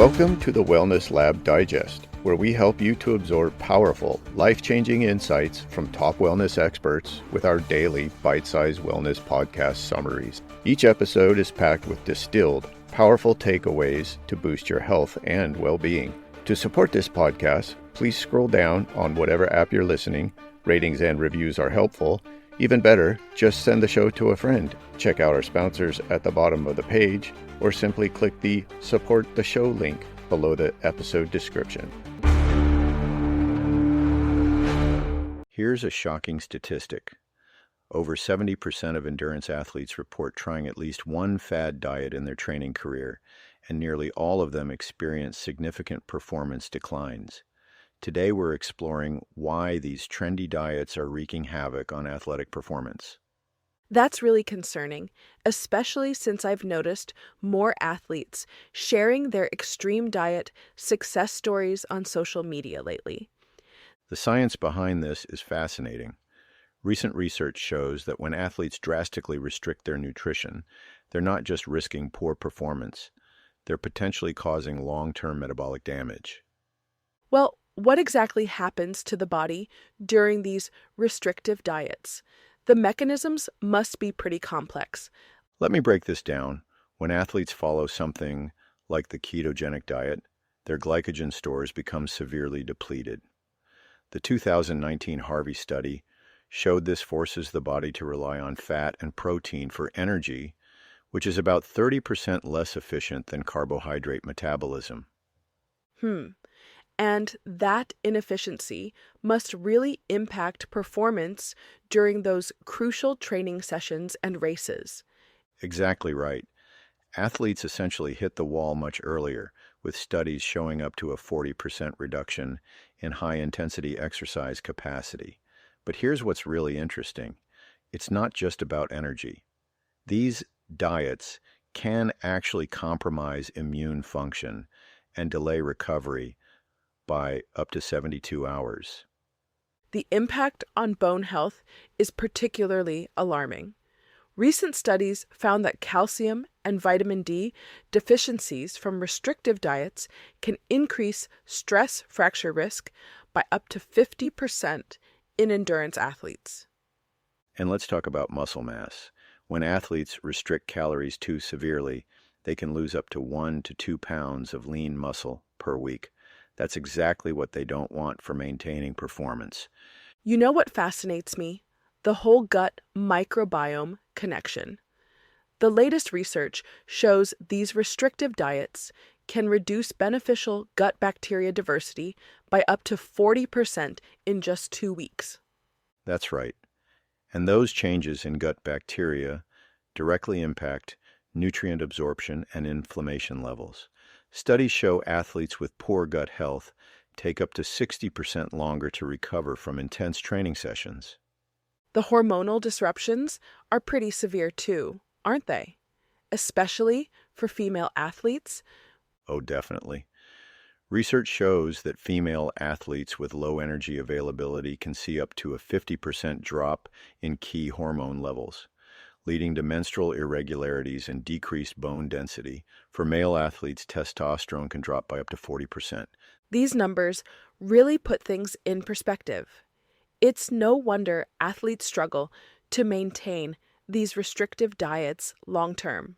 Welcome to the Wellness Lab Digest, where we help you to absorb powerful, life-changing insights from top wellness experts with our daily bite-sized wellness podcast summaries. Each episode is packed with distilled, powerful takeaways to boost your health and well-being. To support this podcast, please scroll down on whatever app you're listening. Ratings and reviews are helpful. Even better, just send the show to a friend. Check out our sponsors at the bottom of the page, or simply click the Support the Show link below the episode description. Here's a shocking statistic. Over 70% of endurance athletes report trying at least one fad diet in their training career, and nearly all of them experience significant performance declines. Today we're exploring why these trendy diets are wreaking havoc on athletic performance. That's really concerning, especially since I've noticed more athletes sharing their extreme diet success stories on social media lately. The science behind this is fascinating. Recent research shows that when athletes drastically restrict their nutrition, they're not just risking poor performance, they're potentially causing long-term metabolic damage. Well, what exactly happens to the body during these restrictive diets? The mechanisms must be pretty complex. Let me break this down. When athletes follow something like the ketogenic diet, their glycogen stores become severely depleted. The 2019 Harvey study showed this forces the body to rely on fat and protein for energy, which is about 30% less efficient than carbohydrate metabolism. And that inefficiency must really impact performance during those crucial training sessions and races. Exactly right. Athletes essentially hit the wall much earlier, with studies showing up to a 40% reduction in high-intensity exercise capacity. But here's what's really interesting. It's not just about energy. These diets can actually compromise immune function and delay recovery by up to 72 hours. The impact on bone health is particularly alarming. Recent studies found that calcium and vitamin D deficiencies from restrictive diets can increase stress fracture risk by up to 50% in endurance athletes. And let's talk about muscle mass. When athletes restrict calories too severely, they can lose up to 1 to 2 pounds of lean muscle per week. That's exactly what they don't want for maintaining performance. You know what fascinates me? The whole gut microbiome connection. The latest research shows these restrictive diets can reduce beneficial gut bacteria diversity by up to 40% in just 2 weeks. That's right. And those changes in gut bacteria directly impact nutrient absorption and inflammation levels. Studies show athletes with poor gut health take up to 60% longer to recover from intense training sessions. The hormonal disruptions are pretty severe too, aren't they? Especially for female athletes. Oh, definitely. Research shows that female athletes with low energy availability can see up to a 50% drop in key hormone levels, leading to menstrual irregularities and decreased bone density. For male athletes, testosterone can drop by up to 40%. These numbers really put things in perspective. It's no wonder athletes struggle to maintain these restrictive diets long term.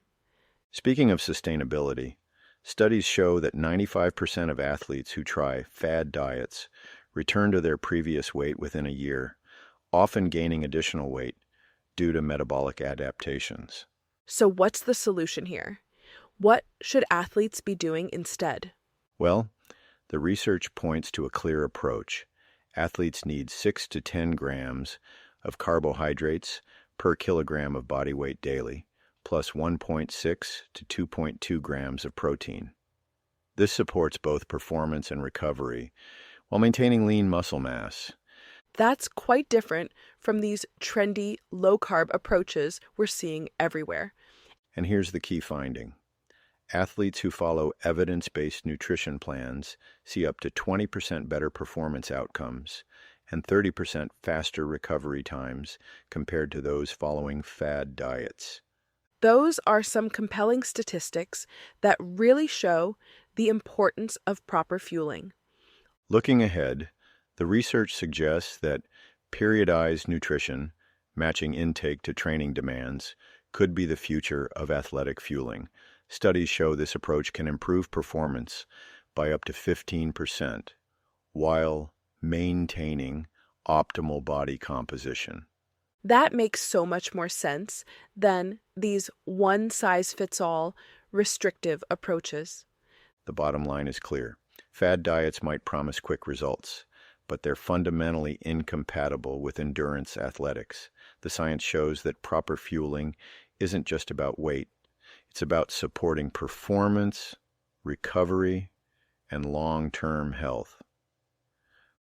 Speaking of sustainability, studies show that 95% of athletes who try fad diets return to their previous weight within a year, often gaining additional weight due to metabolic adaptations. So what's the solution here? What should athletes be doing instead? Well, the research points to a clear approach. Athletes need 6 to 10 grams of carbohydrates per kilogram of body weight daily, plus 1.6 to 2.2 grams of protein. This supports both performance and recovery while maintaining lean muscle mass. That's quite different from these trendy, low-carb approaches we're seeing everywhere. And here's the key finding. Athletes who follow evidence-based nutrition plans see up to 20% better performance outcomes and 30% faster recovery times compared to those following fad diets. Those are some compelling statistics that really show the importance of proper fueling. Looking ahead, the research suggests that periodized nutrition, matching intake to training demands, could be the future of athletic fueling. Studies show this approach can improve performance by up to 15% while maintaining optimal body composition. That makes so much more sense than these one-size-fits-all restrictive approaches. The bottom line is clear. Fad diets might promise quick results, but they're fundamentally incompatible with endurance athletics. The science shows that proper fueling isn't just about weight. It's about supporting performance, recovery, and long-term health.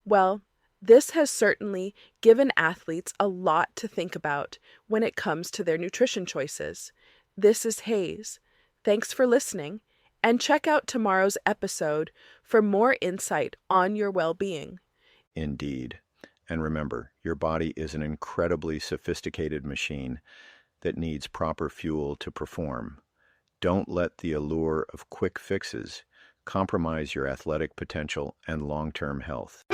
Well, this has certainly given athletes a lot to think about when it comes to their nutrition choices. This is Haze. Thanks for listening, and check out tomorrow's episode for more insight on your well-being. Indeed. And remember, your body is an incredibly sophisticated machine that needs proper fuel to perform. Don't let the allure of quick fixes compromise your athletic potential and long-term health.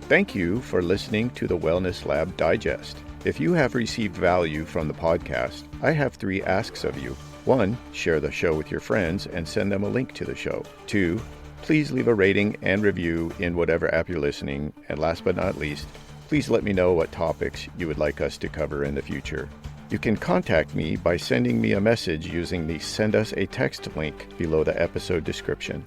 Thank you for listening to the Wellness Lab Digest. If you have received value from the podcast, I have 3 asks of you. 1, share the show with your friends and send them a link to the show. 2, please leave a rating and review in whatever app you're listening. And last but not least, please let me know what topics you would like us to cover in the future. You can contact me by sending me a message using the Send Us a Text link below the episode description.